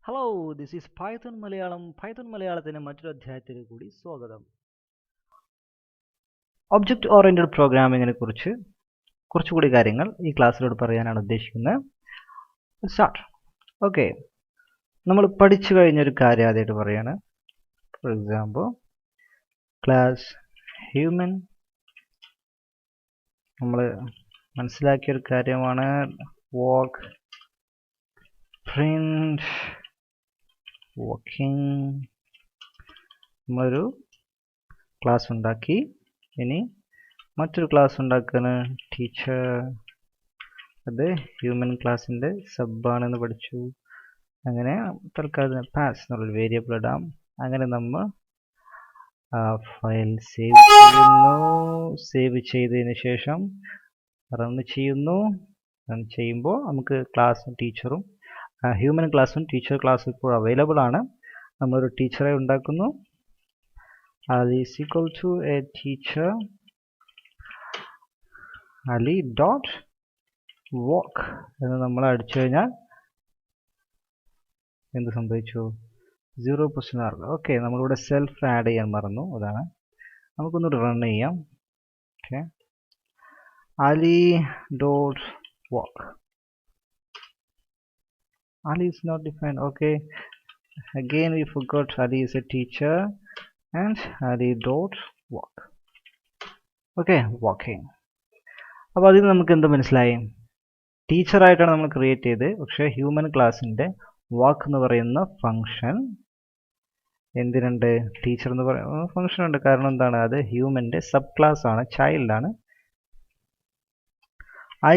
Hello, this is Python Malayalam. Python Malayalamത്തിന്റെ മറ്റൊരു അധ്യായത്തിലേക്ക് കൂടി സ്വാഗതം. ഒബ്ജക്റ്റ് ഓറിയന്റഡ് പ്രോഗ്രാമിങ്ങിനെ കുറിച്ച് കുറച്ചുകൂടി കാര്യങ്ങൾ ഈ ക്ലാസ്സിലൂടെ പറയാനാണ് ഉദ്ദേശിക്കുന്നത്. സ്റ്റാർട്ട്. ഓക്കെ, നമ്മൾ പഠിച്ചു കഴിഞ്ഞൊരു കാര്യം ആദ്യമായിട്ട് പറയാണ്. For example, class human. നമ്മൾ മനസ്സിലാക്കിയൊരു കാര്യമാണ് വാക്ക്, പ്രിന്റ്, വർക്കിംഗ്. നമ്മളൊരു ക്ലാസ് ഉണ്ടാക്കി. ഇനി മറ്റൊരു ക്ലാസ് ഉണ്ടാക്കുകയാണ് ടീച്ചർ. അത് ഹ്യൂമൻ ക്ലാസിൻ്റെ സബാണെന്ന് പഠിച്ചു. അങ്ങനെ തൽക്കാലം പാസ് എന്നുള്ളൊരു വേരിയബിൾ ഇടാം. അങ്ങനെ നമ്മൾ ഫയൽ സേവ് ചെയ്യുന്നു. സേവ് ചെയ്തതിന് ശേഷം റൺ ചെയ്യുന്നു. റൺ ചെയ്യുമ്പോൾ നമുക്ക് ക്ലാസ്സും ടീച്ചറും ഹ്യൂമൻ ക്ലാസ്സും ടീച്ചർ ക്ലാസ്സും ഇപ്പോൾ അവൈലബിൾ ആണ്. നമ്മളൊരു ടീച്ചറെ ഉണ്ടാക്കുന്നു. Ali is equal to a teacher. Ali dot walk എന്ന് നമ്മൾ അടിച്ചു കഴിഞ്ഞാൽ എന്ത് സംഭവിച്ചു? 0% ആർഗ്. ഓക്കെ, നമ്മളിവിടെ സെൽഫ് ആഡ് ചെയ്യാൻ മറന്നു. അതാണ്. നമുക്കൊന്ന് റൺ ചെയ്യാം. Okay, Ali dot walk. Ali is not defined. Okay, again we forgot Ali is a teacher and Ali dot walk. Okay, walking. അപ്പോൾ അതിൽ നമുക്ക് എന്ത് മനസ്സിലായി? ടീച്ചറായിട്ടാണ് നമ്മൾ ക്രിയേറ്റ് ചെയ്ത്. പക്ഷേ ഹ്യൂമൻ ക്ലാസിൻ്റെ വാക്ക് എന്ന് പറയുന്ന ഫങ്ഷൻ എന്തിനുണ്ട്? ടീച്ചർ എന്ന് പറയുന്ന ഫങ്ഷൻ ഉണ്ട്. കാരണം എന്താണ്? അത് ഹ്യൂമൻ്റെ സബ് ക്ലാസ് ആണ്, ചൈൽഡാണ്.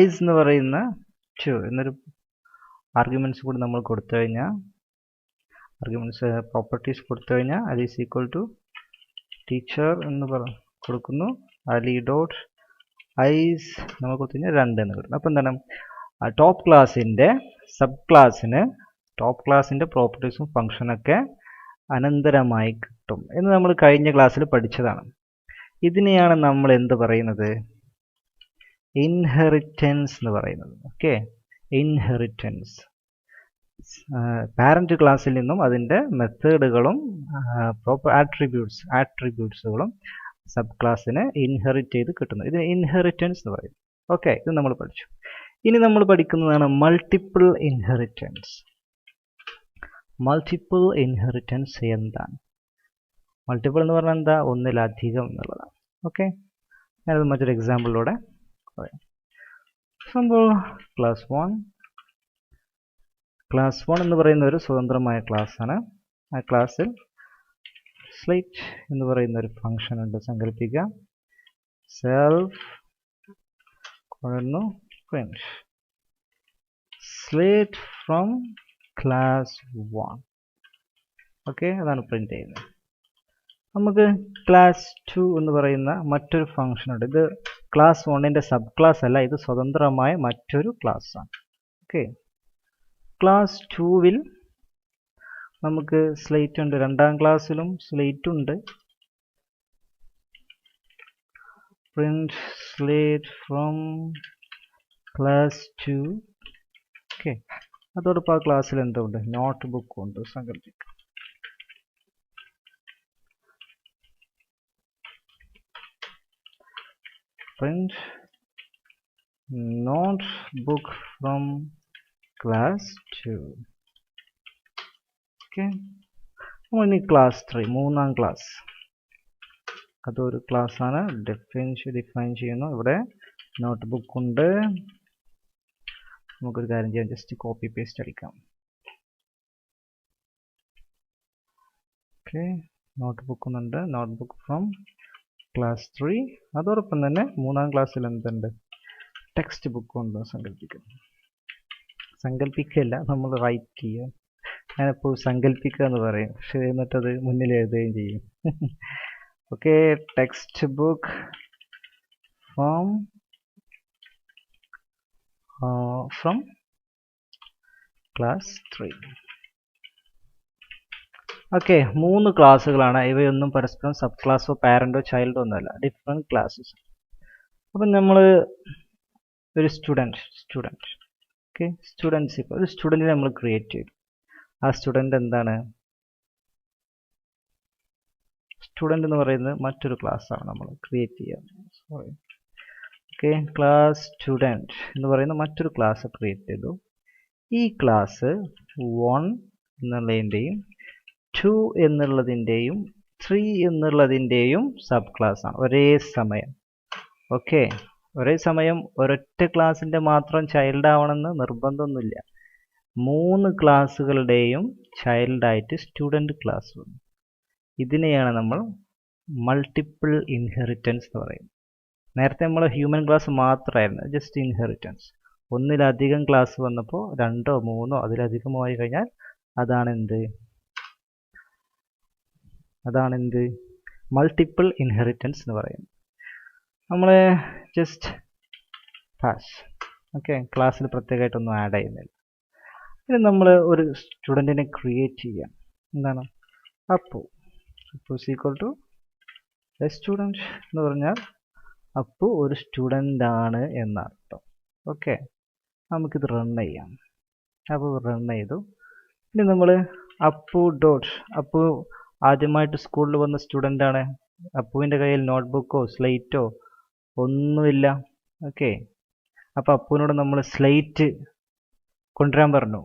ഐസ് എന്ന് പറയുന്ന ടു എന്നൊരു ആർഗ്യുമെൻറ്റ്സ് കൂടി നമ്മൾ കൊടുത്തു കഴിഞ്ഞാൽ, ആർഗ്യുമെൻറ്റ്സ് പ്രോപ്പർട്ടീസ് കൊടുത്തു കഴിഞ്ഞാൽ അത് ഈസ് ഈക്വൽ ടു ടീച്ചർ എന്ന് കൊടുക്കുന്നു. അലി ഡോട്ട് ഐസ് നമ്മൾ കൊടുത്തു കഴിഞ്ഞാൽ 2 എന്ന് കിട്ടും. അപ്പോൾ എന്താണ്? ടോപ്പ് ക്ലാസിൻ്റെ സബ് ക്ലാസ്സിന് ടോപ്പ് ക്ലാസിൻ്റെ പ്രോപ്പർട്ടീസും ഫങ്ഷനൊക്കെ അനന്തരമായി കിട്ടും എന്ന് നമ്മൾ കഴിഞ്ഞ ക്ലാസ്സിൽ പഠിച്ചതാണ്. ഇതിനെയാണ് നമ്മൾ എന്ത് പറയുന്നത്? ഇൻഹെറിറ്റൻസ് എന്ന് പറയുന്നത്. Okay, inheritance. പാരന്റ് ക്ലാസ്സിൽ നിന്നും അതിൻ്റെ മെത്തേഡുകളും പ്രോപ്പർ ആട്രിബ്യൂട്ട്സുകളും സബ് ക്ലാസ്സിന് ഇൻഹെറിറ്റ് ചെയ്ത് കിട്ടുന്നു. ഇതിന് ഇൻഹെറിറ്റൻസ് എന്ന് പറയും. ഓക്കെ, ഇത് നമ്മൾ പഠിച്ചു. ഇനി നമ്മൾ പഠിക്കുന്നതാണ് മൾട്ടിപ്പിൾ ഇൻഹെറിറ്റൻസ്. മൾട്ടിപ്പിൾ ഇൻഹെറിറ്റൻസ് എന്താണ്? മൾട്ടിപ്പിൾ എന്ന് പറഞ്ഞാൽ എന്താ? ഒന്നിലധികം എന്നുള്ളതാണ്. ഓക്കെ, ഞാനത് മറ്റൊരു എക്സാമ്പിളിലൂടെ പറയാം. Example class 1. ക്ലാസ് 1 എന്ന് പറയുന്ന ഒരു സ്വതന്ത്രമായ ക്ലാസ്സാണ്. ആ ക്ലാസ്സിൽ സ്ലേറ്റ് എന്ന് പറയുന്ന ഒരു ഫംഗ്ഷൻ ഉണ്ട്. സങ്കല്പിക്കുക. Self print slate from class 1. Okay, അതാണ് പ്രിന്റ് ചെയ്യുന്നത്. നമുക്ക് ക്ലാസ് 2 എന്ന് പറയുന്ന മറ്റൊരു ഫംഗ്ഷൻ ഉണ്ട്. ഇത് ക്ലാസ് 1ൻ്റെ സബ് ക്ലാസ് അല്ല, ഇത് സ്വതന്ത്രമായ മറ്റൊരു ക്ലാസ്സാണ്. ഓക്കെ, ക്ലാസ് 2-വിൽ നമുക്ക് സ്ലേറ്റ് ഉണ്ട്. 2ാം ക്ലാസ്സിലും സ്ലേറ്റ് ഉണ്ട്. Print slate from class 2. Okay, അതോടൊപ്പം ആ ക്ലാസ്സിൽ എന്തുണ്ട്? നോട്ട് ബുക്ക് ഉണ്ട്. സങ്കല്പിക്കുക. Print note book from class 2. Okay, ഇനി ക്ലാസ് 3, 3ാം ക്ലാസ്. അതൊരു ക്ലാസ്സാണ്. ഡിഫൈൻ ചെയ്യുന്നു. ഇവിടെ നോട്ട് ബുക്ക് ഉണ്ട്. നമുക്കൊരു കാര്യം ചെയ്യാം, ജസ്റ്റ് കോപ്പി പേസ്റ്റ് അടിക്കാം. ഓക്കെ, നോട്ട് ബുക്ക് ഒന്നുണ്ട്. Note book from class 3. അതോടൊപ്പം തന്നെ 3ാം ക്ലാസ്സിൽ എന്തുണ്ട്? ടെക്സ്റ്റ് ബുക്ക് ഉണ്ട്. സങ്കല്പിക്കല്ല, നമ്മൾ റൈറ്റ് ചെയ്യുക. ഞാനിപ്പോൾ സങ്കല്പിക്കുക എന്ന് പറയും, പക്ഷേ എന്നിട്ടത് മുന്നിൽ എഴുതുകയും ചെയ്യും. Okay, text book from class 3. Okay, 3 ക്ലാസ്സുകളാണ്. ഇവയൊന്നും പരസ്പരം സബ് ക്ലാസ്സോ പാരന്റോ ചൈൽഡോ ഒന്നുമല്ല, ഡിഫറെൻറ്റ് ക്ലാസ്സസ്. അപ്പം നമ്മൾ ഒരു സ്റ്റുഡൻറ്റ്. Okay, students. ഇപ്പോൾ ഒരു സ്റ്റുഡൻറ്റിനെ നമ്മൾ ക്രിയേറ്റ് ചെയ്തു. ആ സ്റ്റുഡൻ്റ് എന്താണ്? സ്റ്റുഡൻ്റ് എന്ന് പറയുന്നത് മറ്റൊരു ക്ലാസ്സാണ് നമ്മൾ ക്രിയേറ്റ് ചെയ്യുക. സോറി, ഓക്കെ, ക്ലാസ് സ്റ്റുഡൻറ്റ് എന്ന് പറയുന്ന മറ്റൊരു ക്ലാസ് ക്രിയേറ്റ് ചെയ്തു. ഈ ക്ലാസ് 1 എന്നുള്ളതിൻ്റെയും 2 എന്നുള്ളതിൻ്റെയും 3 എന്നുള്ളതിൻ്റെയും സബ് ക്ലാസ് ആണ് ഒരേ സമയം. ഓക്കെ, ഒരേ സമയം ഒരൊറ്റ ക്ലാസ്സിൻ്റെ മാത്രം ചൈൽഡ് ആവണമെന്ന് നിർബന്ധമൊന്നുമില്ല. 3 ക്ലാസ്സുകളുടെയും ചൈൽഡായിട്ട് സ്റ്റുഡൻറ്റ് ക്ലാസ് വന്നു. ഇതിനെയാണ് നമ്മൾ മൾട്ടിപ്പിൾ ഇൻഹെറിറ്റൻസ് എന്ന് പറയുന്നത്. നേരത്തെ നമ്മൾ ഹ്യൂമൻ ക്ലാസ് മാത്രമായിരുന്നു ജസ്റ്റ് ഇൻഹെറിറ്റൻസ്. ഒന്നിലധികം ക്ലാസ് വന്നപ്പോൾ 2 or 3 അതിലധികമോ ആയി കഴിഞ്ഞാൽ അതാണെന്ത് മൾട്ടിപ്പിൾ ഇൻഹെറിറ്റൻസ് എന്ന് പറയുന്നത്. നമ്മൾ ജസ്റ്റ് പാസ്. ഓക്കെ, ക്ലാസ്സിൽ പ്രത്യേകമായിട്ടൊന്നും ആഡ് ചെയ്യുന്നില്ല. ഇനി നമ്മൾ ഒരു സ്റ്റുഡൻറ്റിനെ ക്രിയേറ്റ് ചെയ്യാം. എന്താണ്? Appu equal to a student എന്ന് പറഞ്ഞാൽ അപ്പു ഒരു സ്റ്റുഡൻ്റ് ആണ് എന്നർത്ഥം. ഓക്കെ, നമുക്കിത് റൺ ചെയ്യാം. അപ്പോൾ റൺ ചെയ്തു. ഇനി നമ്മൾ അപ്പു ഡോട്ട് അപ്പു ആദ്യമായിട്ട് സ്കൂളിൽ വന്ന സ്റ്റുഡൻ്റ് ആണ്. അപ്പുവിൻ്റെ കയ്യിൽ നോട്ട്ബുക്കോ സ്ലേറ്റോ ഒന്നുമില്ല. ഓക്കെ, അപ്പോൾ അപ്പുവിനോട് നമ്മൾ സ്ലേറ്റ് കൊണ്ടുവരാൻ പറഞ്ഞു.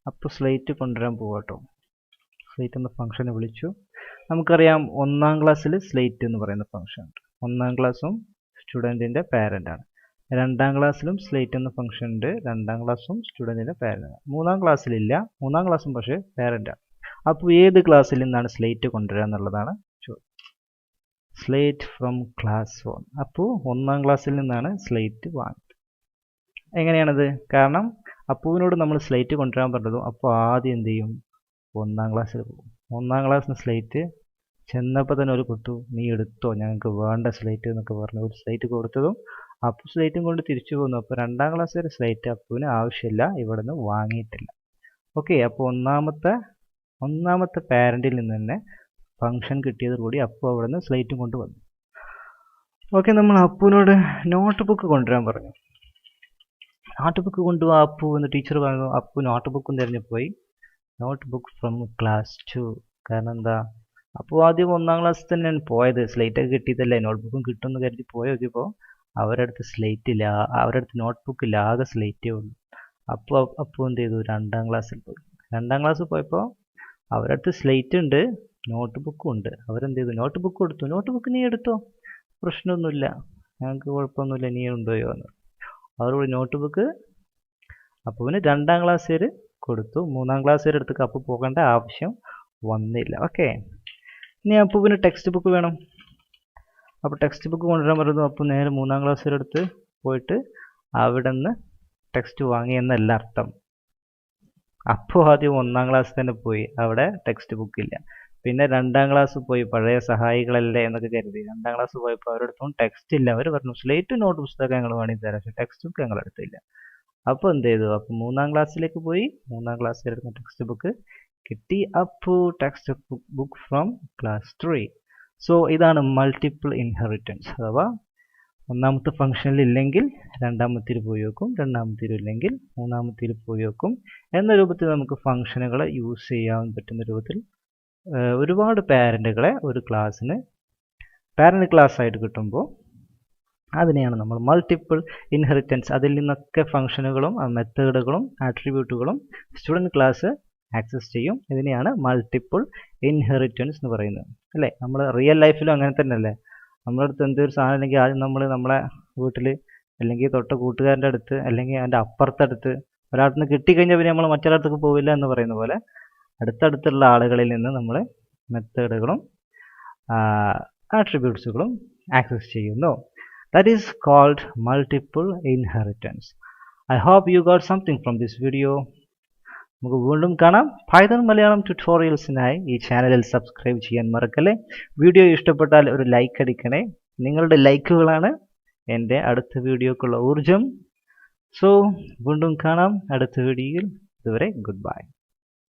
അപ്പോൾ സ്ലേറ്റ് കൊണ്ടുവരാൻ പോവാട്ടോ. സ്ലേറ്റ് എന്ന ഫംഗ്ഷനെ വിളിച്ചു. നമുക്കറിയാം 1ാം ക്ലാസ്സിൽ സ്ലേറ്റ് എന്ന് പറയുന്ന ഫംഗ്ഷൻ ഉണ്ട്. 1ാം ക്ലാസ്സും സ്റ്റുഡൻറ്റിൻ്റെ പാരൻ്റാണ്. 2ാം ക്ലാസ്സിലും സ്ലേറ്റ് എന്ന ഫംഗ്ഷൻ ഉണ്ട്. 2ാം ക്ലാസ്സും സ്റ്റുഡൻറ്റിൻ്റെ പാരൻ്റാണ്. 3ാം ക്ലാസ്സിലില്ല. 3ാം ക്ലാസ്സും പക്ഷേ പാരൻ്റാണ്. അപ്പോൾ ഏത് ക്ലാസ്സിൽ നിന്നാണ് സ്ലേറ്റ് കൊണ്ടുവരിക എന്നുള്ളതാണ് ചോദ്യം. Slate from class 1. അപ്പോൾ 1ാം ക്ലാസ്സിൽ നിന്നാണ് സ്ലേറ്റ് വാങ്ങിയത്. എങ്ങനെയാണത്? കാരണം അപ്പുവിനോട് നമ്മൾ സ്ലേറ്റ് കൊണ്ടുവരാൻ പറഞ്ഞതും അപ്പോൾ ആദ്യം എന്ത് ചെയ്യും? 1ാം ക്ലാസ്സിൽ പോകും. 1ാം ക്ലാസ്സിന് സ്ലേറ്റ് ചെന്നപ്പോൾ തന്നെ ഒരു കുത്തു, നീ എടുത്തോ, ഞങ്ങൾക്ക് വേണ്ട സ്ലേറ്റ് എന്നൊക്കെ പറഞ്ഞു ഒരു സ്ലേറ്റ് കൊടുത്തതും അപ്പു സ്ലേറ്റും കൊണ്ട് തിരിച്ചു പോകുന്നു. അപ്പോൾ 2ാം ക്ലാസ് വരെ സ്ലേറ്റ് അപ്പുവിന് ആവശ്യമില്ല, ഇവിടെ നിന്ന് വാങ്ങിയിട്ടില്ല. ഓക്കെ, അപ്പോൾ ഒന്നാമത്തെ പാരൻറ്റിൽ നിന്ന് തന്നെ ഫംഗ്ഷൻ കിട്ടിയത് കൂടി അപ്പു അവിടെ നിന്ന് സ്ലേറ്റും കൊണ്ട് വന്നു. ഓക്കെ, നമ്മൾ അപ്പുവിനോട് നോട്ട് ബുക്ക് കൊണ്ടുവരാൻ പറഞ്ഞു. നോട്ട് ബുക്ക് കൊണ്ടുപോകാൻ അപ്പു എന്ന് ടീച്ചർ പറഞ്ഞു. അപ്പു നോട്ട് ബുക്കും തിരഞ്ഞു പോയി. Note book from class 2. കാരണം എന്താ? അപ്പോൾ ആദ്യം 1ാം ക്ലാസ്സിൽ തന്നെയാണ് പോയത്. സ്ലേറ്റൊക്കെ കിട്ടിയതല്ലേ, നോട്ട് ബുക്കും കിട്ടുമെന്ന് കരുതി പോയി നോക്കിയപ്പോൾ അവരുടെ അടുത്ത് സ്ലേറ്റ് ഇല്ല, അവരുടെ അടുത്ത് നോട്ട് ബുക്ക് ഇല്ല, ആകെ സ്ലേറ്റേ ഉള്ളൂ. അപ്പോൾ എന്ത് ചെയ്തു? 2ാം ക്ലാസ്സിൽ പോയി. 2ാം ക്ലാസ്സിൽ പോയപ്പോൾ അവരുടെ അടുത്ത് സ്ലേറ്റ് ഉണ്ട്, നോട്ട് ബുക്കും ഉണ്ട്. അവരെന്ത് ചെയ്തു? നോട്ട് ബുക്ക് കൊടുത്തു. നോട്ട് ബുക്ക് നീ എടുത്തോ, പ്രശ്നമൊന്നുമില്ല, ഞങ്ങൾക്ക് കുഴപ്പമൊന്നുമില്ല, നീ കൊണ്ടുപോയോ എന്ന്. അവരോട് നോട്ട് ബുക്ക് അപ്പുവിന് 2ാം ക്ലാസ് വരെ കൊടുത്തു. 3ാം ക്ലാസ് വരെ അടുത്ത് അപ്പു പോകേണ്ട ആവശ്യം വന്നില്ല. ഓക്കെ, ഇനി അപ്പുവിന് ടെക്സ്റ്റ് ബുക്ക് വേണം. അപ്പോൾ ടെക്സ്റ്റ് ബുക്ക് കൊണ്ടുവരാൻ പറയുന്നു. അപ്പോൾ നേരെ 3ാം ക്ലാസ് വരെ അടുത്ത് പോയിട്ട് അവിടെ നിന്ന് ടെക്സ്റ്റ് വാങ്ങി എന്നല്ല അർത്ഥം. അപ്പോൾ ആദ്യം 1ാം ക്ലാസ് തന്നെ പോയി, അവിടെ ടെക്സ്റ്റ് ബുക്ക് ഇല്ല. പിന്നെ 2ാം ക്ലാസ് പോയി, പഴയ സഹായികളല്ലേ എന്നൊക്കെ കരുതി 2ാം ക്ലാസ് പോയപ്പോൾ അവരുടെ അടുത്തും ടെക്സ്റ്റ് ഇല്ല. അവർ പറഞ്ഞു സ്ലേറ്റ് നോട്ട് പുസ്തകം ഞങ്ങൾ വേണമെങ്കിൽ തരാം, പക്ഷേ ടെക്സ്റ്റ് ബുക്ക് ഞങ്ങളുടെ അടുത്തില്ല. അപ്പോൾ എന്ത് ചെയ്തു? അപ്പോൾ 3ാം ക്ലാസ്സിലേക്ക് പോയി. 3ാം ക്ലാസ്സിൽ എടുക്കുന്ന ടെക്സ്റ്റ് ബുക്ക് കിട്ടി. Appu text book from class 3. So ഇതാണ് മൾട്ടിപ്പിൾ ഇൻഹെറിറ്റൻസ്. അഥവാ ഒന്നാമത്തെ ഫംഗ്ഷനിൽ ഇല്ലെങ്കിൽ 2ാമത്തേൽ പോയി വെക്കും, 2ാമത്തേൽ ഇല്ലെങ്കിൽ 3ാമത്തേൽ പോയി വെക്കും എന്ന രൂപത്തിൽ നമുക്ക് ഫംഗ്ഷനുകളെ യൂസ് ചെയ്യാൻ പറ്റുന്ന രൂപത്തിൽ ഒരുപാട് പാരൻറ്റുകളെ ഒരു ക്ലാസ്സിന് പാരൻറ്റ് ക്ലാസ് ആയിട്ട് കിട്ടുമ്പോൾ അതിനെയാണ് നമ്മൾ മൾട്ടിപ്പിൾ ഇൻഹെറിറ്റൻസ്. അതിൽ നിന്നൊക്കെ ഫംഗ്ഷനുകളും മെത്തേഡുകളും ആട്രിബ്യൂട്ടുകളും സ്റ്റുഡൻറ്റ് ക്ലാസ് ആക്സസ് ചെയ്യും. ഇതിനെയാണ് മൾട്ടിപ്പിൾ ഇൻഹെറിറ്റൻസ് എന്ന് പറയുന്നത്, അല്ലേ? നമ്മൾ റിയൽ ലൈഫിലും അങ്ങനെ തന്നെ അല്ലേ? നമ്മുടെ അടുത്ത് എന്തൊരു സാധനം ഉണ്ടെങ്കിൽ ആദ്യം നമ്മൾ നമ്മളെ വീട്ടിൽ അല്ലെങ്കിൽ തൊട്ട കൂട്ടുകാരൻ്റെ അടുത്ത് അല്ലെങ്കിൽ അതിൻ്റെ അപ്പുറത്തടുത്ത് ഒരാൾക്ക് നിന്ന് കിട്ടിക്കഴിഞ്ഞാൽ പിന്നെ നമ്മൾ മറ്റൊരാൾക്ക് പോവില്ല എന്ന് പറയുന്ന പോലെ അടുത്തടുത്തുള്ള ആളുകളിൽ നിന്ന് നമ്മൾ മെത്തേഡുകളും ആട്രിബ്യൂട്ട്സുകളും ആക്സസ് ചെയ്യുന്നു. That is called multiple inheritance. I hope you got something from this video. നമുക്ക് വീണ്ടും കാണാം. പൈത്തൺ മലയാളം ട്യൂട്ടോറിയൽസിനായി ഈ ചാനലിൽ സബ്സ്ക്രൈബ് ചെയ്യാൻ മറക്കല്ലേ. വീഡിയോ ഇഷ്ടപ്പെട്ടാൽ ഒരു ലൈക്ക് അടിക്കണേ. നിങ്ങളുടെ ലൈക്കുകളാണ് എൻ്റെ അടുത്ത വീഡിയോക്കുള്ള ഊർജം. സോ വീണ്ടും കാണാം അടുത്ത വീഡിയോയിൽ. ഇതുവരെ ഗുഡ് ബൈ.